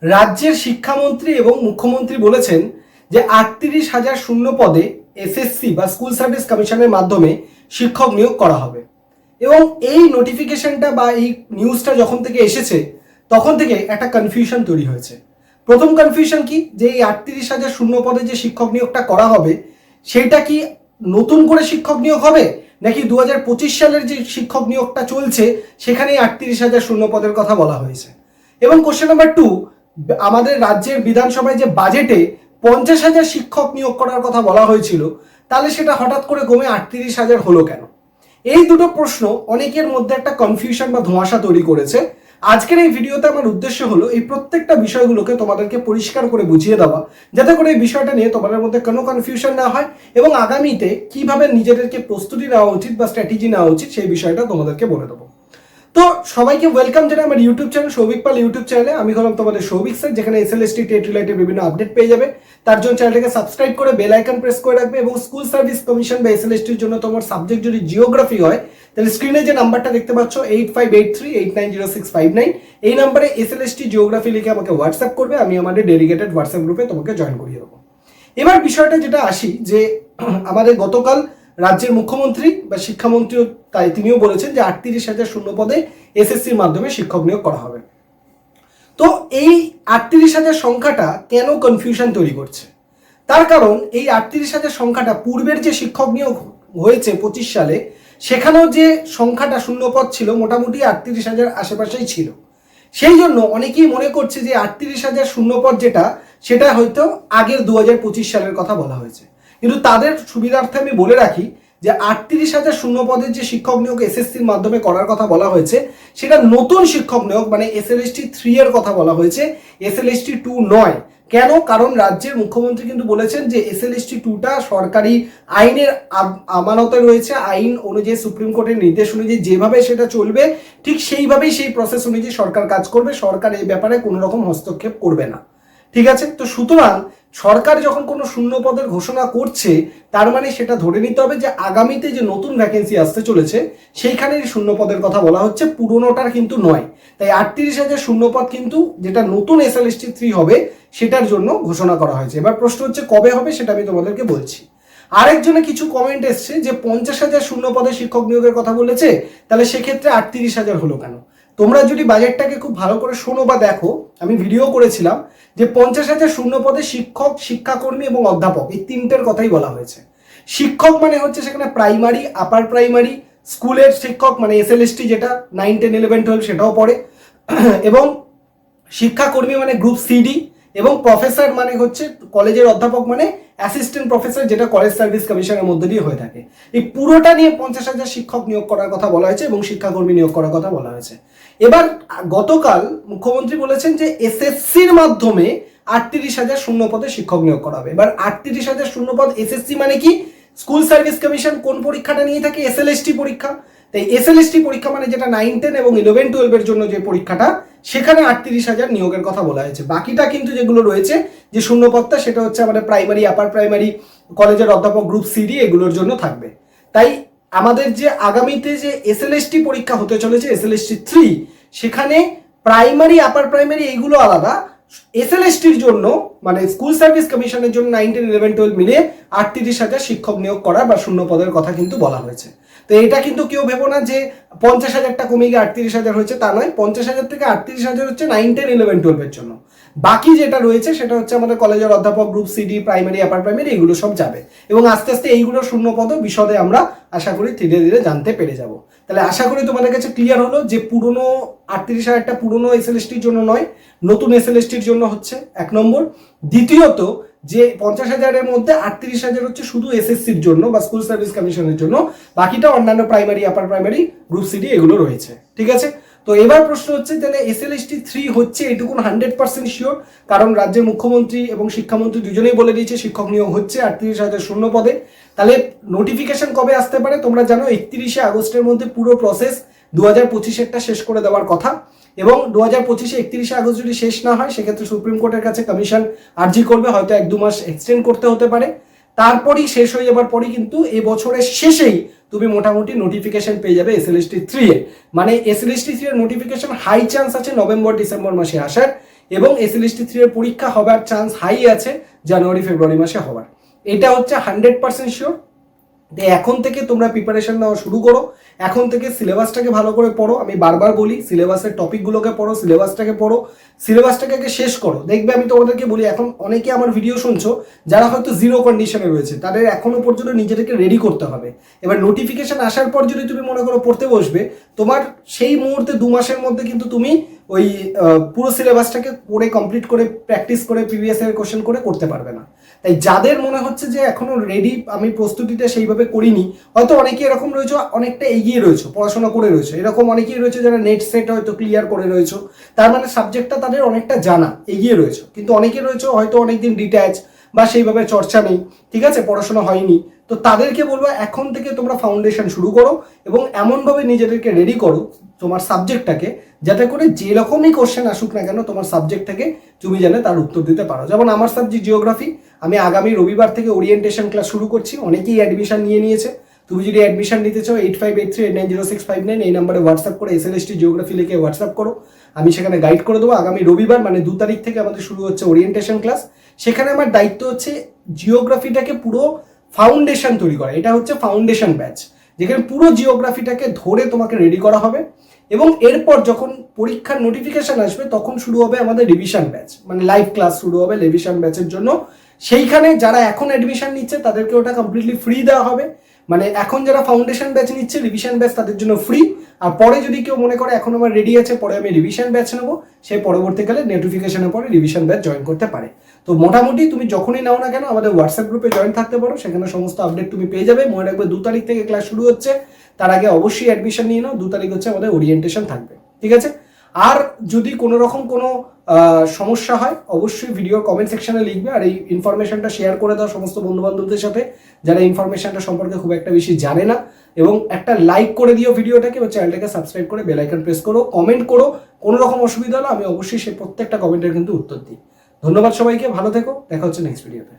রাজ্যের শিক্ষামন্ত্রী এবং মুখ্যমন্ত্রী বলেছেন যে ৩৮,০০০ শূন্য পদে এসএসসি বা স্কুল সার্ভিস কমিশনের মাধ্যমে শিক্ষক নিয়োগ করা হবে। এবং এই নোটিফিকেশনটা বা এই নিউজটা যখন থেকে এসেছে তখন থেকে একটা কনফিউশন তৈরি হয়েছে। প্রথম কনফিউশন কি, যে এই ৩৮,০০০ শূন্য পদে যে শিক্ষক নিয়োগটা করা হবে সেটা কি নতুন করে শিক্ষক নিয়োগ হবে, নাকি ২০২৫ সালের যে শিক্ষক নিয়োগটা চলছে সেখানেই ৩৮,০০০ শূন্য পদের কথা বলা হয়েছে। এবং কোশ্চেন নাম্বার 2, আমাদের রাজ্যের বিধানসভায় যে বাজেটে ৫০,০০০ শিক্ষক নিয়োগ করার কথা বলা হয়েছিল, তাহলে সেটা হঠাৎ করে কমে ৩৮,০০০ হলো কেন? এই দুটো প্রশ্ন অনেকের মধ্যে একটা কনফিউশন বা ধোঁয়াশা তৈরি করেছে। আজকের এই ভিডিওতে আমার উদ্দেশ্য হলো এই প্রত্যেকটা বিষয়গুলোকে তোমাদেরকে পরিষ্কার করে বুঝিয়ে দেওয়া, যাতে করে এই বিষয়টা নিয়ে তোমাদের মধ্যে কোনো কনফিউশন না হয় এবং আগামীতে কিভাবে নিজেদেরকে প্রস্তুতি নেওয়া উচিত বা স্ট্র্যাটেজি নেওয়া উচিত সেই বিষয়টা তোমাদেরকে বলে দেবো। তো সবাইকে ওয়েলকাম জানাই আমার ইউটিউব চ্যানেল সৌভিক পাল ইউটিউব চ্যানেলে। আমি হলাম তোমাদের সৌভিক স্যার, যেখানে এসএলএসটি টেট রিলেটেড বিভিন্ন আপডেট পেয়ে যাবে। তার জন্য চ্যানেলটাকে সাবস্ক্রাইব করে বেল আইকন প্রেস করে রাখবে। এবং স্কুল সার্ভিস কমিশন বা এসএলএসটির জন্য তোমার সাবজেক্ট যদি জিওগ্রাফি হয়, তাহলে স্ক্রিনে যে নাম্বারটা দেখতে পাচ্ছ 8583890659, এই নাম্বারে এসএলএসটি জিওগ্রাফি লিখে আমাকে হোয়াটসঅ্যাপ করবে। আমি আমাদের ডেডিকেটেড হোয়াটসঅ্যাপ গ্রুপে তোমাকে জয়েন করিয়ে দেবো। এবার বিষয়টা যেটা আসি, যে আমাদের গতকাল রাজ্যের মুখ্যমন্ত্রী বা শিক্ষামন্ত্রীও তাই তিনিও বলেছেন যে ৩৮,০০০ শূন্য পদে এসএসসির মাধ্যমে শিক্ষক নিয়োগ করা হবে। তো এই ৩৮,০০০ সংখ্যাটা কেন কনফিউশন তৈরি করছে? তার কারণ এই ৩৮,০০০ সংখ্যাটা পূর্বের যে শিক্ষক নিয়োগ হয়েছে ২৫ সালে, সেখানেও যে সংখ্যাটা শূন্যপদ ছিল মোটামুটি ৩৮,০০০ আশেপাশেই ছিল। সেই জন্য অনেকেই মনে করছে যে ৩৮,০০০ শূন্যপদ যেটা, সেটা হয়তো আগের ২০২৫ সালের কথা বলা হয়েছে। কিন্তু তাদের সুবিধার্থে আমি বলে রাখি যে ৩৮,০০০ শূন্য পদের যে শিক্ষক নিয়োগ এসএসসির মাধ্যমে করার কথা বলা হয়েছে, সেটা নতুন শিক্ষক নিয়োগ, মানে এসএলএসটি 3 এর কথা বলা হয়েছে, এসএলএসটি 2 নয়। কেন? কারণ রাজ্যের মুখ্যমন্ত্রী কিন্তু বলেছেন যে এসএলএসটি 2টা সরকারি আইনের আমানতে রয়েছে, আইন অনুযায়ী সুপ্রিম কোর্টের নির্দেশ অনুযায়ী যেভাবে সেটা চলবে ঠিক সেইভাবেই সেই প্রসেস অনুযায়ী সরকার কাজ করবে। সরকার এই ব্যাপারে কোনো রকম হস্তক্ষেপ করবে না। ঠিক আছে? তো সুতরাং সরকার যখন কোনো শূন্য পদের ঘোষণা করছে, তার মানে সেটা ধরে নিতে হবে যে আগামীতে যে নতুন ভ্যাকেন্সি আসতে চলেছে সেইখানের শূন্য পদের কথা বলা হচ্ছে, পুরোনোটার কিন্তু নয়। তাই ৩৮,০০০ শূন্য পদ কিন্তু যেটা নতুন এসএলএসটি 3 হবে সেটার জন্য ঘোষণা করা হয়েছে। এবার প্রশ্ন হচ্ছে কবে হবে, সেটা আমি তোমাদেরকে বলছি। আরেকজনে কিছু কমেন্ট এসছে যে ৫০,০০০ শূন্য পদে শিক্ষক নিয়োগের কথা বলেছে, তাহলে সেক্ষেত্রে ৩৮,০০০ হলো কেন? তোমরা যদি বাজেটটাকে খুব ভালো করে শোনো বা দেখো, আমি ভিডিও করেছিলাম যে ৫০,০০০ শূন্য পদে শিক্ষক, শিক্ষাকর্মী এবং অধ্যাপক এই তিনটের কথাই বলা হয়েছে। শিক্ষক মানে হচ্ছে সেখানে প্রাইমারি, আপার প্রাইমারি, স্কুলের শিক্ষক মানে এসএলএসটি যেটা 9, 10, 11, 12 সেটাও পড়ে, এবং শিক্ষাকর্মী মানে গ্রুপ সিডি, এবং প্রফেসর মানে হচ্ছে কলেজের অধ্যাপক মানে অ্যাসিস্ট্যান্ট প্রফেসর, যেটা কলেজ সার্ভিস কমিশনের মধ্যে দিয়ে হয়ে থাকে। এই পুরোটা নিয়ে ৫০,০০০ শিক্ষক নিয়োগ করার কথা বলা হয়েছে এবং শিক্ষাকর্মী নিয়োগ করার কথা বলা হয়েছে। এবার গতকাল মুখ্যমন্ত্রী বলেছেন যে এসএসসির মাধ্যমে ৩৮,০০০ শূন্য পদে শিক্ষক নিয়োগ করা হবে। এবার ৩৮,০০০ শূন্য পদ, এসএসসি মানে কি? স্কুল সার্ভিস কমিশন কোন পরীক্ষাটা নিয়ে থাকে? এসএলএসটি পরীক্ষা। তাই এসএলএসটি পরীক্ষা মানে যেটা 9, 10 এবং 11, 12 এর জন্য যে পরীক্ষাটা, সেখানে ৩৮,০০০ নিয়োগের কথা বলা হয়েছে। বাকিটা কিন্তু যেগুলো রয়েছে যে শূন্যপদটা, সেটা হচ্ছে আমাদের প্রাইমারি, আপার প্রাইমারি, কলেজের অধ্যাপক গ্রুপ সিডি এগুলোর জন্য থাকবে। তাই আমাদের যে আগামীতে যে এসএলএসটি পরীক্ষা হতে চলেছে এসএলএসটি 3, সেখানে প্রাইমারি, আপার প্রাইমারি এইগুলো আলাদা। এসএলএসটির জন্য মানে স্কুল সার্ভিস কমিশনের জন্য 9, 10, 11, 12 মিলিয়ে ৩৮,০০০ শিক্ষক নিয়োগ করা বা শূন্য পদের কথা কিন্তু বলা হয়েছে। তো এটা কিন্তু কেউ ভেবো না যে ৫০,০০০টা কমে গিয়ে ৩৮,০০০ হয়েছে, তা নয়। ৫০,০০০ থেকে ৩৮,০০০ হচ্ছে 9, 10, 11, 12 এর জন্য। বাকি যেটা রয়েছে সেটা হচ্ছে আমাদের কলেজের অধ্যাপক, group CD, primary, upper primary এগুলো সব যাবে। এবং আস্তে আস্তে এইগুলো শূন্য পদ বিশদে আমরা আশা করি ধীরে ধীরে জানতে পেরে যাব। তাহলে আশা করি তোমাদের কাছে ক্লিয়ার হলো যে পুরনো ৩৮,০০০টা পুরনো এসএলএসটির জন্য নয়, নতুন এসএলএসটির জন্য হচ্ছে, 1 নম্বর। দ্বিতীয়ত, যে ৫০,০০০-এর মধ্যে ৩৮,০০০ হচ্ছে শুধু এসএসসির জন্য বা স্কুল সার্ভিস কমিশনের জন্য, বাকিটা অন্যান্য primary, upper primary, group CD এগুলো রয়েছে। ঠিক আছে? তো এবার প্রশ্ন হচ্ছে তাহলে এসএলএসটি 3 হচ্ছে এটুকুন 100% শিওর, কারণ রাজ্যের মুখ্যমন্ত্রী এবং শিক্ষামন্ত্রী দুজনেই বলে দিয়েছে শিক্ষক নিয়োগ হচ্ছে ৩৮,০০০ শূন্য পদে। তাহলে নোটিফিকেশন কবে আসতে পারে? তোমরা জানো ৩১শে আগস্টের মধ্যে পুরো প্রসেস ২০২৫-এরটা শেষ করে দেওয়ার কথা। এবং ২০২৫-এ ৩১শে আগস্ট যদি শেষ না হয়, সেক্ষেত্রে সুপ্রিম কোর্টের কাছে কমিশন আর্জি করবে, হয়তো 1-2 মাস এক্সটেন্ড করতে হতে পারে। তারপরই শেষ হয়ে যাবার পরই কিন্তু এই বছরের শেষেই তুমি মোটামুটি নোটিফিকেশন পেয়ে যাবে এসএলএসটি 3 এর। মানে এসএলএসটি 3 এর নোটিফিকেশন হাই চান্স আছে নভেম্বর ডিসেম্বর মাসে আসার। এবং এসএলএসটি 3 এর পরীক্ষা হবার চান্স হাই আছে জানুয়ারি ফেব্রুয়ারি মাসে হবার। এটা হচ্ছে 100% শিওর। এখন থেকে তোমরা প্রিপারেশন নেওয়া শুরু করো, এখন থেকে সিলেবাসটাকে ভালো করে পড়ো। আমি বারবার বলি সিলেবাসের টপিকগুলোকে পড়ো, সিলেবাসটাকে পড়ো, সিলেবাসটাকে আগে শেষ করো। দেখবে আমি তোমাদেরকে বলি, এখন অনেকে আমার ভিডিও শুনছো যারা হয়তো জিরো কন্ডিশনে রয়েছে, তাদের এখনো পর্যন্ত নিজেদেরকে রেডি করতে হবে। এবার নোটিফিকেশন আসার পর যদি তুমি মনে করো পড়তে বসবে, তোমার সেই মুহূর্তে 2 মাসের মধ্যে কিন্তু তুমি ওই পুরো সিলেবাসটাকে পড়ে কমপ্লিট করে প্র্যাকটিস করে প্রিভিয়াস ইয়ার কোশ্চেন করে করতে পারবে না। তাই যাদের মনে হচ্ছে যে এখনো রেডি, আমি প্রস্তুতিটা সেইভাবে করিনি, হয়তো অনেকে এরকম রয়েছে অনেকটা এগিয়ে রয়েছে, পড়াশোনা করে রয়েছে, এরকম অনেকেই রয়েছে যারা নেট সেট হয়তো ক্লিয়ার করে রয়েছে, তার মানে সাবজেক্টটা তাদের অনেকটা জানা, এগিয়ে রয়েছে। কিন্তু অনেকে রয়েছে হয়তো অনেকদিন ডিট্যাচ বা সেইভাবে চর্চা নেই, ঠিক আছে, পড়াশোনা হয়নি। তো তাদেরকে বলবো এখন থেকে তোমরা ফাউন্ডেশন শুরু করো এবং এমনভাবে নিজেদেরকে রেডি করো তোমার সাবজেক্টটাকে, যাতে করে যে রকমই কোশ্চেন আসুক না কেন তোমার সাবজেক্ট থেকে তুমি জানো তার উত্তর দিতে পারো। যেমন আমার সাবজেক্ট জিওগ্রাফি, আমি আগামী রবিবার থেকে ওরিয়েন্টেশন ক্লাস শুরু করছি। অনেকেই অ্যাডমিশন নিয়ে নিয়েছে। তুমি যদি অ্যাডমিশন নিতে চাও 8583890659 এই নাম্বারে হোয়াটসঅ্যাপ করে এসএলএসটি জিওগ্রাফি লিখে হোয়াটসঅ্যাপ করো, আমি সেখানে গাইড করে দেবো। আগামী রবিবার মানে 2 তারিখ থেকে আমাদের শুরু হচ্ছে ওরিয়েন্টেশন ক্লাস। সেখানে আমার দায়িত্ব হচ্ছে জিওগ্রাফিটাকে পুরো ফাউন্ডেশন তৈরি করা। এটা হচ্ছে ফাউন্ডেশন ব্যাচ, যেখানে পুরো জিওগ্রাফিটাকে ধরে তোমাকে রেডি করা হবে। এবং এরপর যখন পরীক্ষার নোটিফিকেশন আসবে তখন শুরু হবে আমাদের রিভিশন ব্যাচ, মানে লাইভ ক্লাস শুরু হবে রিভিশন ব্যাচের জন্য। সেইখানে যারা এখন অ্যাডমিশন নিচ্ছে তাদেরকে ওটা কমপ্লিটলি ফ্রি দেওয়া হবে। মানে এখন যারা ফাউন্ডেশন ব্যাচ নিচ্ছে রিভিশন ব্যাচ তাদের জন্য ফ্রি। আর পরে যদি কেউ মনে করে এখন আমার রেডি আছে, পরে আমি রিভিশন ব্যাচ নেবো, সে পরবর্তীকালে নোটিফিকেশনের পরে রিভিশন ব্যাচ জয়েন করতে পারে। তো মোটামুটি তুমি যখনই নাও না কেন আমাদের হোয়াটসঅ্যাপ গ্রুপে জয়েন থাকতে পারো, সেখানে সমস্ত আপডেট তুমি পেয়ে যাবে। মনে রাখবে 2 তারিখ থেকে ক্লাস শুরু হচ্ছে, তার আগে অবশ্যই অ্যাডমিশন নিয়ে নাও। 2 তারিখ হচ্ছে আমাদের ওরিয়েন্টেশন থাকবে, ঠিক আছে। আর যদি কোনো রকম কোনো সমস্যা হয় অবশ্যই ভিডিওর কমেন্ট সেকশনে লিখবে, আর এই ইনফরমেশনটা শেয়ার করে দাও সমস্ত বন্ধু বান্ধবদের সাথে যারা ইনফরমেশনটা সম্পর্কে খুব একটা বেশি জানে না। এবং একটা লাইক করে দিও ভিডিওটাকে, বা চ্যানেলটাকে সাবস্ক্রাইব করে বেল আইকন প্রেস করো, কমেন্ট করো। কোনো রকম অসুবিধা হলে আমি অবশ্যই সেই প্রত্যেকটা কমেন্টের কিন্তু উত্তর দিই। ধন্যবাদ সবাইকে, ভালো থেকো, দেখা হচ্ছে নেক্সট ভিডিওতে।